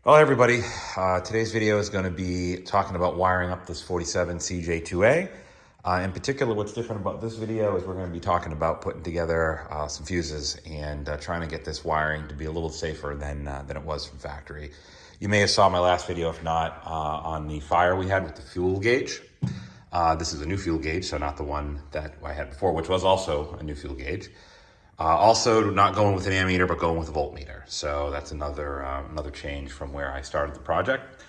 Hello everybody, today's video is going to be talking about wiring up this 47 CJ2a. In particular, what's different about this video is we're going to be talking about putting together some fuses and trying to get this wiring to be a little safer than it was from factory. You may have saw my last video, if not, on the fire we had with the fuel gauge. This is a new fuel gauge, so not the one that I had before, which was also a new fuel gauge. Also not going with an ammeter, but going with a voltmeter. So that's another change from where I started the project.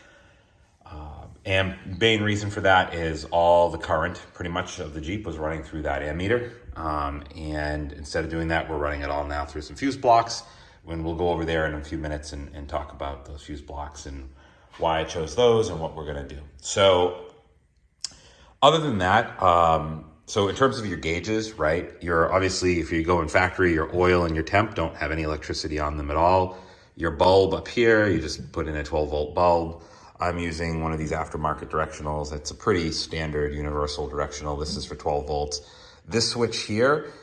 And main reason for that is all the current pretty much of the Jeep was running through that ammeter. And instead of doing that, we're running it all now through some fuse blocks. When we'll go over there in a few minutes and talk about those fuse blocks and why I chose those and what we're gonna do. So other than that, so in terms of your gauges, right, you're obviously, if you go in factory, your oil and your temp don't have any electricity on them at all. Your bulb up here, you just put in a 12-volt bulb. I'm using one of these aftermarket directionals. It's a pretty standard universal directional. This is for 12 volts. This switch here,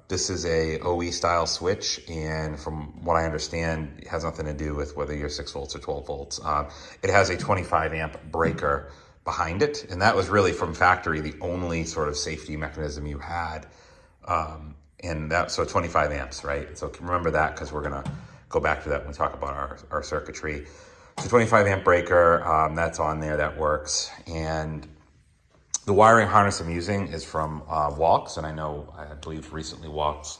this is a OE style switch, and from what I understand, it has nothing to do with whether you're 6 volts or 12 volts. It has a 25 amp breaker behind it, and that was really from factory the only sort of safety mechanism you had, and that, so 25 amps, right? So remember that, because we're gonna go back to that when we talk about our circuitry. So 25 amp breaker, that's on there, that works. And the wiring harness I'm using is from Willys, and I believe recently Willys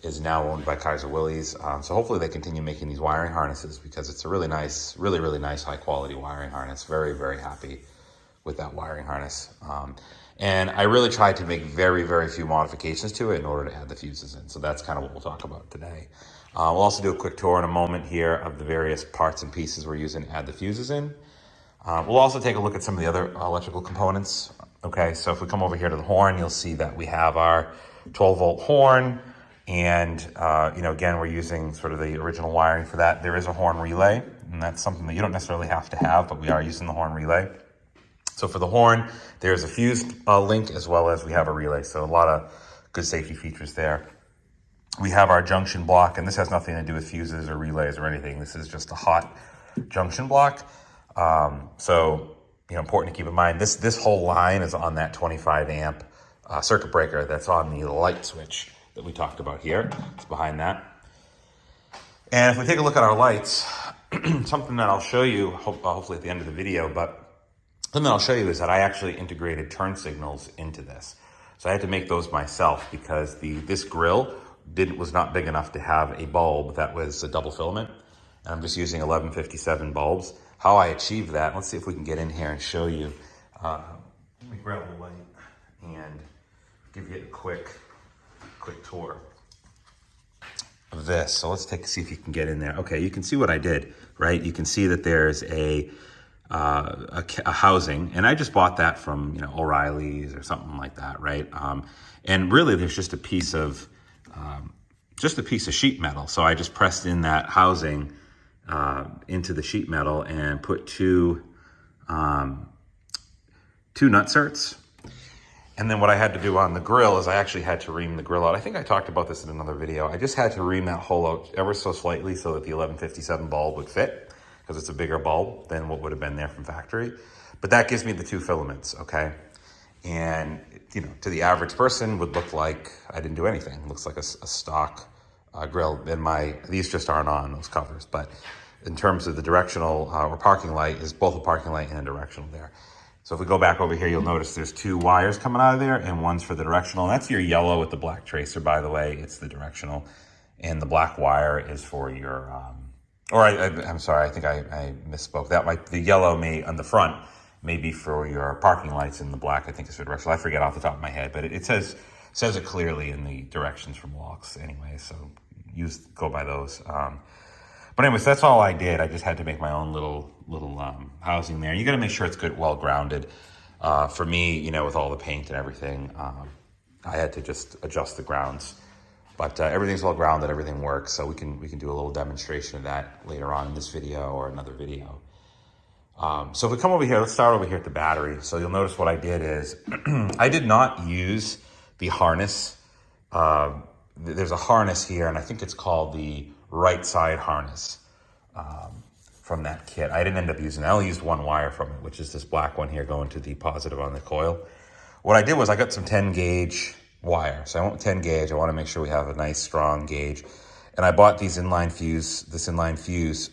is now owned by Willys. So hopefully they continue making these wiring harnesses, because it's a really nice, really nice high quality wiring harness. Very happy with that wiring harness. And I really tried to make very few modifications to it in order to add the fuses in. So that's kind of what we'll talk about today. We'll also do a quick tour in a moment here of the various parts and pieces we're using to add the fuses in. We'll also take a look at some of the other electrical components. Okay, so if we come over here to the horn, you'll see that we have our 12-volt horn. And, again, we're using sort of the original wiring for that. There is a horn relay, and that's something that you don't necessarily have to have, but we are using the horn relay. So for the horn, there's a fuse link, as well as we have a relay. So a lot of good safety features there. We have our junction block, and this has nothing to do with fuses or relays or anything. This is just a hot junction block. So, important to keep in mind, this whole line is on that 25 amp circuit breaker that's on the light switch that we talked about here. It's behind that. And if we take a look at our lights, something that I'll show you, hopefully at the end of the video, but something that I'll show you is that I actually integrated turn signals into this. So I had to make those myself, because this grill was not big enough to have a bulb that was a double filament. And I'm just using 1157 bulbs. How I achieved that, let's see if we can get in here and show you. Let me grab the light and give you a quick tour of this. So let's see if you can get in there. Okay, you can see what I did, right? You can see that there's a housing, and I just bought that from O'Reilly's or something like that, right? And really, there's just a piece of sheet metal. So I just pressed in that housing into the sheet metal and put two nutserts. And then what I had to do on the grill is I actually had to ream the grill out. I think I talked about this in another video. I just had to ream that hole out ever so slightly so that the 1157 bulb would fit, because it's a bigger bulb than what would have been there from factory. But that gives me the two filaments, okay? And, to the average person would look like I didn't do anything. It looks like a stock grill. And these just aren't on, those covers. But in terms of the directional or parking light, is both a parking light and a directional there. So if we go back over here, you'll notice there's two wires coming out of there, and one's for the directional. And that's your yellow with the black tracer, by the way. It's the directional. And the black wire is for your... I'm sorry, I think I misspoke. The yellow on the front may be for your parking lights, and the black I think is for directional. I forget off the top of my head, but it says it clearly in the directions from Willys anyway, so go by those. But anyways, that's all I did. I just had to make my own little housing there. You got to make sure it's good, well grounded. For me, with all the paint and everything, I had to just adjust the grounds. But everything's well grounded, everything works, so we can do a little demonstration of that later on in this video or another video. So if we come over here, let's start over here at the battery. So you'll notice what I did is I did not use the harness. There's a harness here, and I think it's called the right side harness. from that kit. I didn't end up using, I only used one wire from it, which is this black one here going to the positive on the coil. What I did was I got some 10 gauge wire. So I went with 10 gauge. I want to make sure we have a nice strong gauge. And I bought this inline fuse,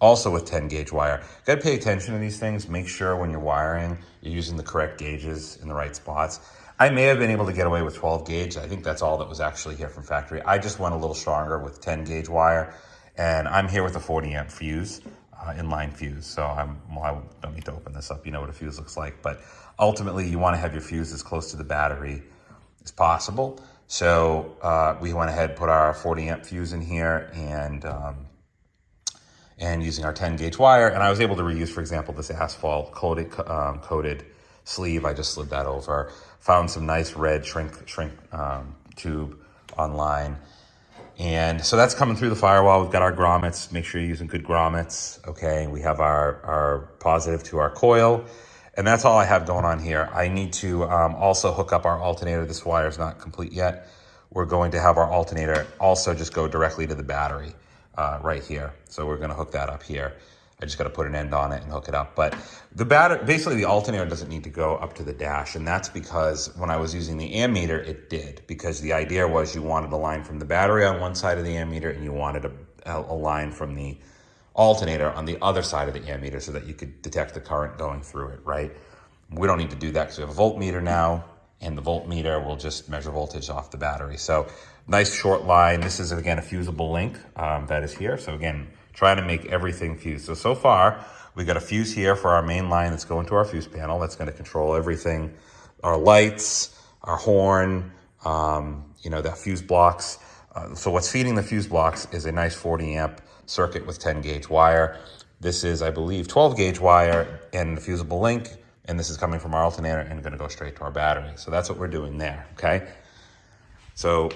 also with 10 gauge wire. Got to pay attention to these things. Make sure when you're wiring, you're using the correct gauges in the right spots. I may have been able to get away with 12 gauge. I think that's all that was actually here from factory. I just went a little stronger with 10 gauge wire, and I'm here with a 40 amp fuse, inline fuse. So I don't need to open this up. You know what a fuse looks like, but ultimately you want to have your fuse as close to the battery as possible. So we went ahead and put our 40 amp fuse in here, and using our 10 gauge wire, and I was able to reuse, for example, this asphalt coated sleeve. I just slid that over. Found some nice red shrink tube online. And so that's coming through the firewall. We've got our grommets. Make sure you're using good grommets. Okay, we have our positive to our coil. And that's all I have going on here. I need to also hook up our alternator. This wire is not complete yet. We're going to have our alternator also just go directly to the battery right here. So we're gonna hook that up here. I just got to put an end on it and hook it up. But the basically the alternator doesn't need to go up to the dash. And that's because when I was using the ammeter, it did. Because the idea was you wanted a line from the battery on one side of the ammeter and you wanted a line from the alternator on the other side of the ammeter so that you could detect the current going through it, right? We don't need to do that because we have a voltmeter now, and the voltmeter will just measure voltage off the battery. So nice short line. This is, again, a fusible link that is here. So again, trying to make everything fuse. So far, we got a fuse here for our main line that's going to our fuse panel. That's going to control everything, our lights, our horn, that fuse blocks. So what's feeding the fuse blocks is a nice 40 amp circuit with 10 gauge wire. This is, I believe, 12 gauge wire and the fusible link. And this is coming from our alternator and going to go straight to our battery. So that's what we're doing there, okay? So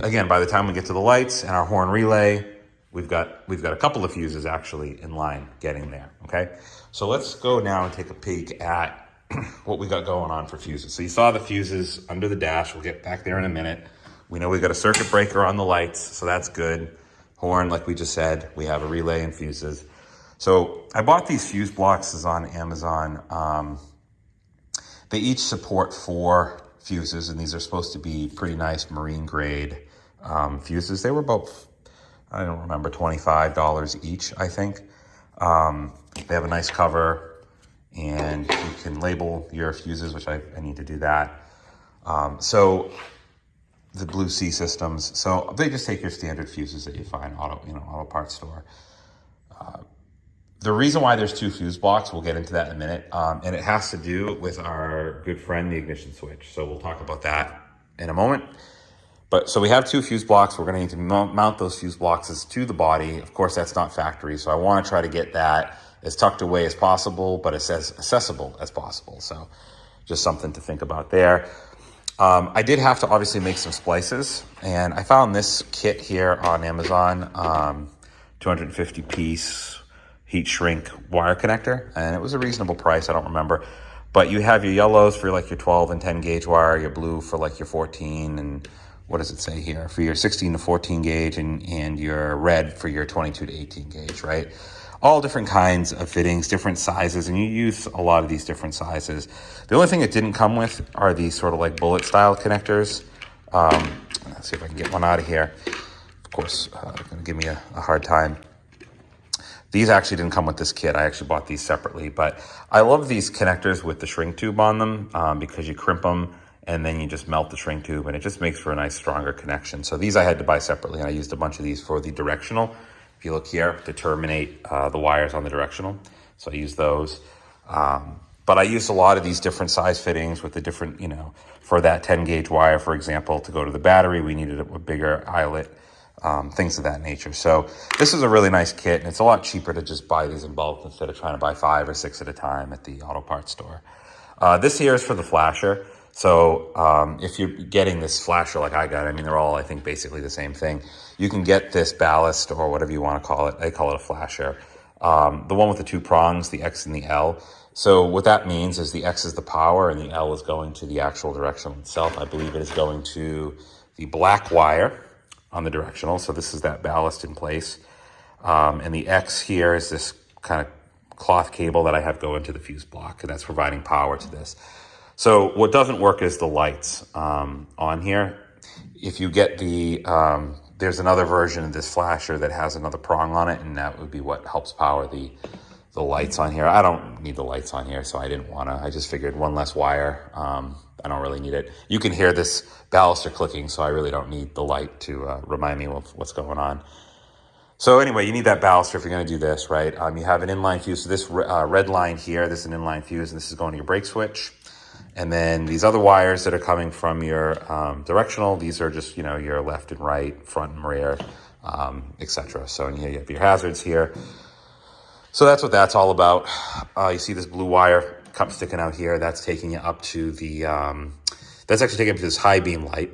again, by the time we get to the lights and our horn relay, we've got a couple of fuses actually in line getting there, okay? So let's go now and take a peek at what we got going on for fuses. So you saw the fuses under the dash. We'll get back there in a minute. We know we've got a circuit breaker on the lights, so that's good. Horn, like we just said, we have a relay and fuses. So I bought these fuse blocks on Amazon. They each support 4 fuses, and these are supposed to be pretty nice marine grade fuses. They were about, I don't remember, $25 each, I think. They have a nice cover, and you can label your fuses, which I need to do that. So the Blue Sea systems. So they just take your standard fuses that you find auto parts store. The reason why there's 2 fuse blocks, we'll get into that in a minute, and it has to do with our good friend, the ignition switch. So we'll talk about that in a moment. But so we have 2 fuse blocks. We're going to need to mount those fuse blocks to the body. Of course, that's not factory, so I want to try to get that as tucked away as possible, but as accessible as possible. So just something to think about there. I did have to obviously make some splices, and I found this kit here on Amazon, 250 piece heat shrink wire connector, and it was a reasonable price. I don't remember, but you have your yellows for like your 12 and 10 gauge wire, your blue for like your 14, and what does it say here, for your 16 to 14 gauge, and your red for your 22 to 18 gauge, right? All different kinds of fittings, different sizes, and you use a lot of these different sizes. The only thing it didn't come with are these sort of like bullet style connectors. Let's see if I can get one out of here. Of course, gonna give me a hard time. These actually didn't come with this kit. I actually bought these separately, but I love these connectors with the shrink tube on them because you crimp them and then you just melt the shrink tube, and it just makes for a nice stronger connection. So these I had to buy separately, and I used a bunch of these for the directional. If you look here, to terminate the wires on the directional. So I use those. But I used a lot of these different size fittings with the different, for that 10 gauge wire, for example, to go to the battery, we needed a bigger eyelet. Things of that nature. So this is a really nice kit, and it's a lot cheaper to just buy these in bulk instead of trying to buy 5 or 6 at a time at the auto parts store. This here is for the flasher. So if you're getting this flasher like I got, I mean, they're all, I think, basically the same thing. You can get this ballast or whatever you want to call it. They call it a flasher. The one with the 2 prongs, the X and the L. So what that means is the X is the power and the L is going to the actual directional itself. I believe it is going to the black wire on the directional. So this is that ballast in place. And the X here is this kind of cloth cable that I have go into the fuse block, and that's providing power to this. So what doesn't work is the lights on here. If you get the, there's another version of this flasher that has another prong on it, and that would be what helps power the lights on here. I don't need the lights on here, so I didn't want to. I just figured one less wire. I don't really need it. You can hear this baluster clicking, so I really don't need the light to remind me of what's going on. So anyway, you need that baluster if you're going to do this, right? You have an inline fuse. So this red line here, this is an inline fuse, and this is going to your brake switch. And then these other wires that are coming from your directional, these are just, your left and right, front and rear, etc. So you have your hazards here. So that's what that's all about. You see this blue wire sticking out here. That's taking you up to the, that's actually taking you up to this high beam light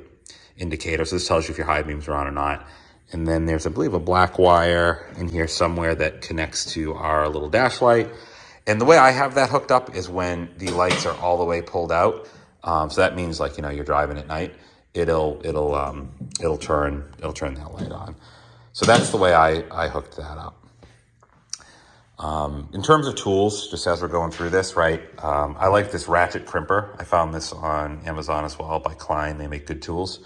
indicator. So this tells you if your high beams are on or not. And then there's, I believe, a black wire in here somewhere that connects to our little dash light. And the way I have that hooked up is when the lights are all the way pulled out. So that means you're driving at night, it'll turn that light on. So that's the way I hooked that up. In terms of tools, just as we're going through this, right, I like this ratchet crimper. I found this on Amazon as well by Klein. They make good tools,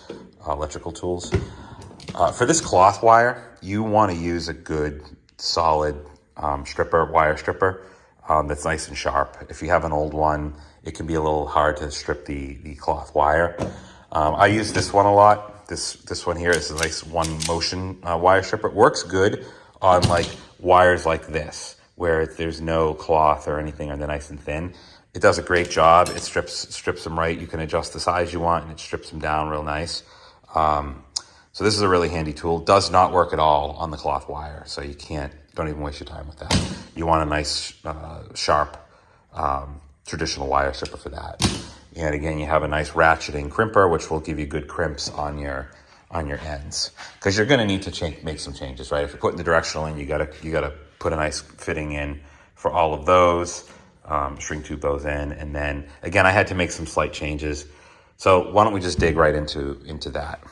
electrical tools. For this cloth wire, you want to use a good, solid wire stripper that's nice and sharp. If you have an old one, it can be a little hard to strip the cloth wire. I use this one a lot. This one here is a nice one motion wire stripper. It works good on wires like this, where there's no cloth or anything and they're nice and thin. It does a great job. It strips them right. You can adjust the size you want and it strips them down real nice. So this is a really handy tool. Does not work at all on the cloth wire, so don't even waste your time with that. You want a nice, sharp, traditional wire stripper for that. And again, you have a nice ratcheting crimper, which will give you good crimps on your ends, because you're going to need to make some changes, right? If you're putting the directional in, you gotta put a nice fitting in for all of those, shrink tube those in, and then again, I had to make some slight changes. So why don't we just dig right into that?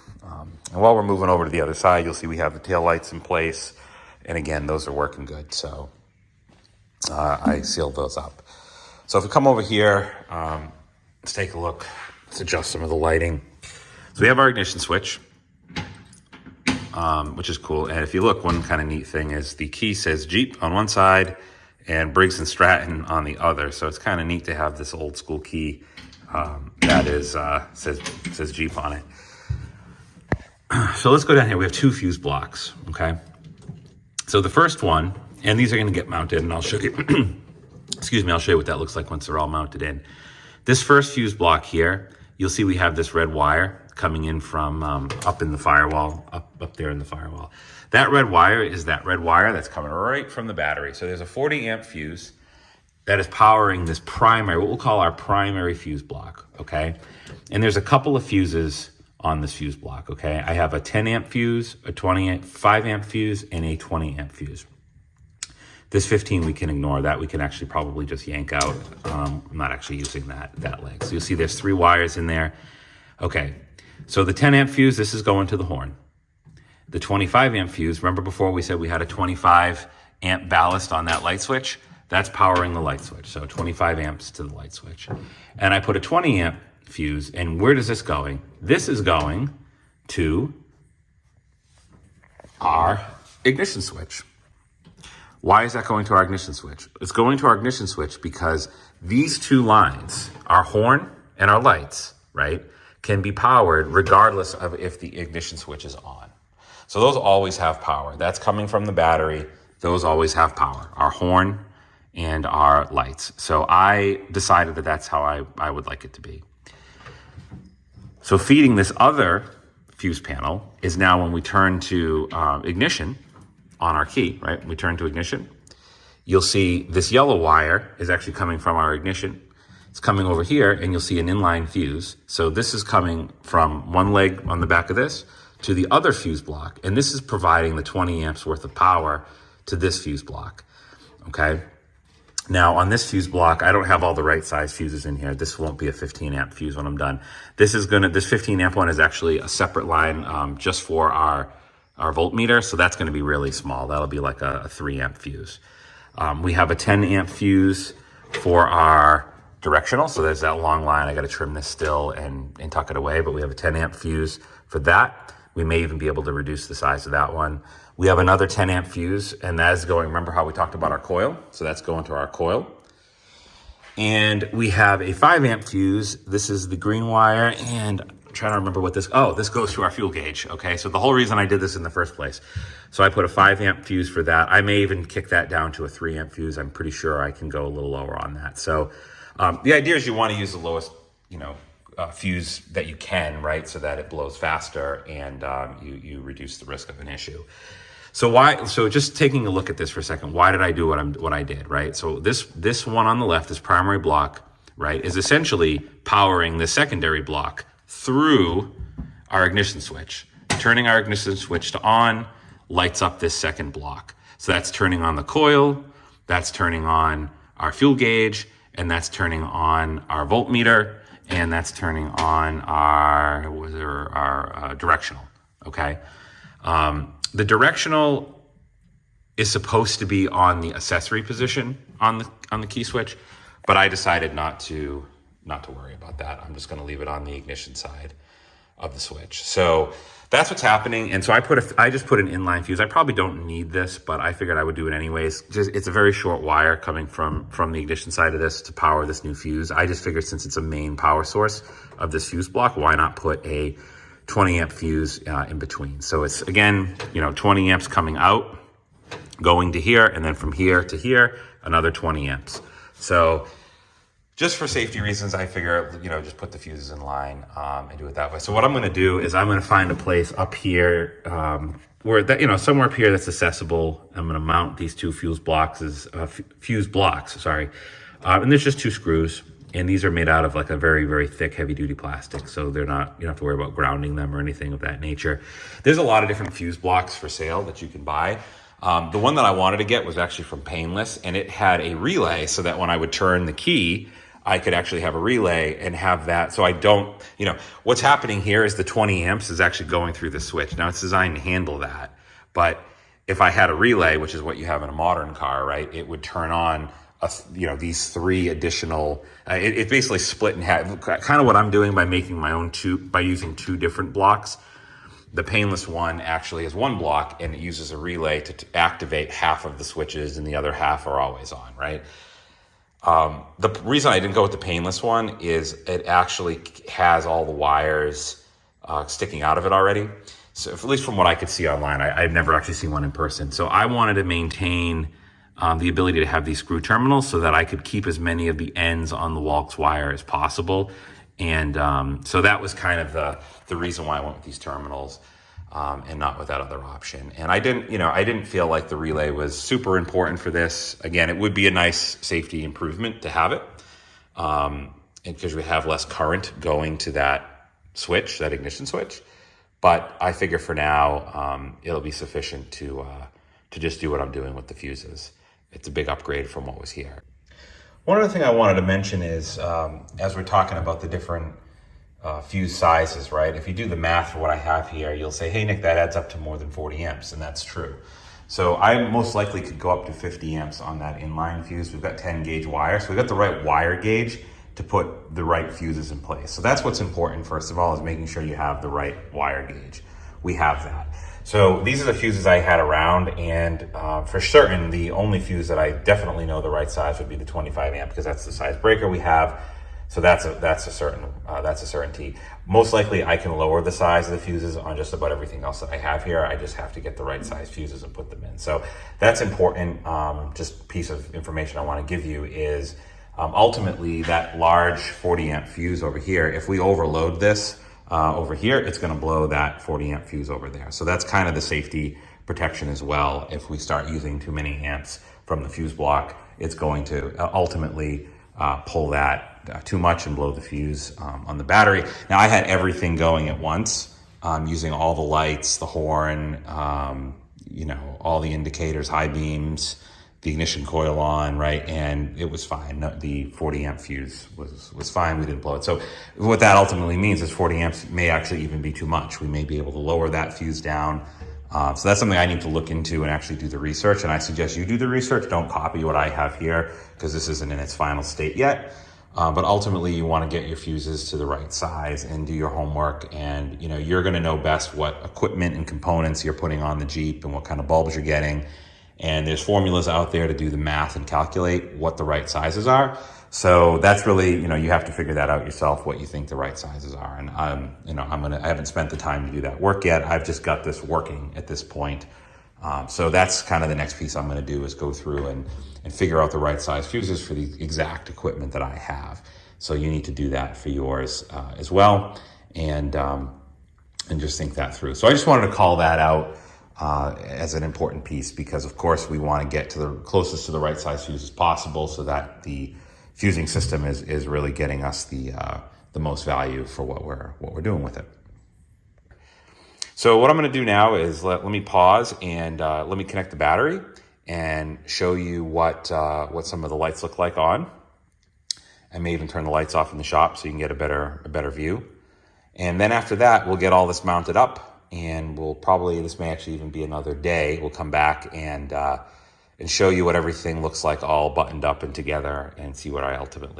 And while we're moving over to the other side, you'll see we have the tail lights in place. And again, those are working good. So I sealed those up. So if we come over here, let's take a look. Let's adjust some of the lighting. So we have our ignition switch, which is cool. And if you look, one kind of neat thing is the key says Jeep on one side and Briggs & Stratton on the other. So it's kind of neat to have this old school key that is says Jeep on it. So let's go down here. We have two fuse blocks, okay? So the first one, and these are going to get mounted, and I'll show you, excuse me, I'll show you what that looks like once they're all mounted in. This first fuse block here, you'll see we have this red wire coming in from up in the firewall, up there in the firewall. That red wire is that red wire that's coming right from the battery. So there's a 40 amp fuse that is powering this primary, what we'll call our primary fuse block, okay? And there's a couple of fuses on this fuse block, okay? I have a 10 amp fuse, a 5 amp fuse, and a 20 amp fuse. This 15 we can ignore. That we can actually probably just yank out. I'm not actually using that leg. So you'll see there's 3 wires in there. Okay, so the 10 amp fuse, this is going to the horn. The 25 amp fuse, remember before we said we had a 25 amp ballast on that light switch? That's powering the light switch, so 25 amps to the light switch. And I put a 20 amp fuse, and where does this going? This is going to our ignition switch. Why is that going to our ignition switch? It's going to our ignition switch because these 2 lines, our horn and our lights, right, can be powered regardless of if the ignition switch is on. So those always have power. That's coming from the battery. Those always have power, our horn and our lights. So I decided that that's how I would like it to be. So feeding this other fuse panel is now when we turn to ignition on our key, right? We turn to ignition. You'll see this yellow wire is actually coming from our ignition. It's coming over here, and you'll see an inline fuse. So this is coming from one leg on the back of this to the other fuse block, and this is providing the 20 amps worth of power to this fuse block, okay? Now on this fuse block, I don't have all the right size fuses in here. This won't be a 15 amp fuse when I'm done. This 15 amp one is actually a separate line just for our our voltmeter. So that's going to be really small. That'll be like a 3 amp fuse. We have a 10 amp fuse for our directional. So there's that long line. I got to trim this still and tuck it away, but we have a 10 amp fuse for that. We may even be able to reduce the size of that one. We have another 10 amp fuse, and that is going, remember how we talked about our coil? So that's going to our coil. And we have a 5 amp fuse. This is the green wire, and I'm trying to remember what this, oh, this goes to our fuel gauge, okay? So the whole reason I did this in the first place. So I put a 5 amp fuse for that. I may even kick that down to a 3 amp fuse. I'm pretty sure I can go a little lower on that. So the idea is you want to use the lowest, fuse that you can, right? So that it blows faster and you reduce the risk of an issue. So just taking a look at this for a second, why did I do what I did, right? So this one on the left, this primary block, right, is essentially powering the secondary block through our ignition switch. Turning our ignition switch to on lights up this second block. So that's turning on the coil, that's turning on our fuel gauge, and that's turning on our voltmeter, and that's turning on our directional, okay? The directional is supposed to be on the accessory position on the key switch, but I decided not to worry about that. I'm just going to leave it on the ignition side of the switch. So that's what's happening. And so I just put an inline fuse. I probably don't need this, but I figured I would do it anyways. It's a very short wire coming from the ignition side of this to power this new fuse. I just figured since it's a main power source of this fuse block, why not put a 20 amp fuse in between. So it's, again, 20 amps coming out, going to here, and then from here to here, another 20 amps. So just for safety reasons, I figure, just put the fuses in line and do it that way. So what I'm going to do is I'm going to find a place up here where that, somewhere up here that's accessible. I'm going to mount these two fuse blocks, sorry. And there's just 2 screws. And these are made out of like a very, very thick, heavy duty plastic. So they're not, you don't have to worry about grounding them or anything of that nature. There's a lot of different fuse blocks for sale that you can buy. The one that I wanted to get was actually from Painless, and it had a relay so that when I would turn the key, I could actually have a relay and have that. So I don't, what's happening here is the 20 amps is actually going through the switch. Now it's designed to handle that. But if I had a relay, which is what you have in a modern car, right, it would turn on these 3 additional, it's basically split in half. Kind of what I'm doing by making my own by using 2 different blocks. The Painless one actually is 1 block, and it uses a relay to activate half of the switches, and the other half are always on, right? The reason I didn't go with the Painless one is it actually has all the wires sticking out of it already. So at least from what I could see online, I've never actually seen one in person. So I wanted to maintain the ability to have these screw terminals so that I could keep as many of the ends on the Walks wire as possible. And so that was kind of the reason why I went with these terminals and not with that other option. And I didn't feel like the relay was super important for this. Again, it would be a nice safety improvement to have it because we have less current going to that switch, that ignition switch. But I figure for now, it'll be sufficient to just do what I'm doing with the fuses. It's a big upgrade from what was here. One other thing I wanted to mention is, as we're talking about the different fuse sizes, right? If you do the math for what I have here, you'll say, hey, Nick, that adds up to more than 40 amps, and that's true. So I most likely could go up to 50 amps on that inline fuse. We've got 10 gauge wire, so we've got the right wire gauge to put the right fuses in place. So that's what's important, first of all, is making sure you have the right wire gauge. We have that. So these are the fuses I had around, and for certain, the only fuse that I definitely know the right size would be the 25 amp, because that's the size breaker we have. So that's a certainty. Most likely, I can lower the size of the fuses on just about everything else that I have here. I just have to get the right size fuses and put them in. So that's important. Just piece of information I want to give you is ultimately that large 40 amp fuse over here. If we overload this over here, it's going to blow that 40 amp fuse over there. So that's kind of the safety protection as well. If we start using too many amps from the fuse block, it's going to ultimately pull that too much and blow the fuse on the battery. Now I had everything going at once, using all the lights, the horn, all the indicators, high beams, the ignition coil on, right? And it was fine. The 40 amp fuse was fine. We didn't blow it. So what that ultimately means is 40 amps may actually even be too much. We may be able to lower that fuse down So that's something I need to look into and actually do the research. And I suggest you do the research. Don't copy what I have here because this isn't in its final state yet. But ultimately you want to get your fuses to the right size and do your homework. And you're going to know best what equipment and components you're putting on the Jeep and what kind of bulbs you're getting. And there's formulas out there to do the math and calculate what the right sizes are. So that's really, you have to figure that out yourself, what you think the right sizes are. And I haven't spent the time to do that work yet. I've just got this working at this point. So that's kind of the next piece I'm going to do is go through and figure out the right size fuses for the exact equipment that I have. So you need to do that for yours as well. And just think that through. So I just wanted to call that out as an important piece because of course we want to get to the closest to the right size fuse as possible so that the fusing system is really getting us the most value for what we're doing with it. So what I'm going to do now is let me pause and let me connect the battery and show you what some of the lights look like on. I may even turn the lights off in the shop so you can get a better view. And then after that, we'll get all this mounted up, and this may actually even be another day. We'll come back and show you what everything looks like all buttoned up and together and see what I ultimately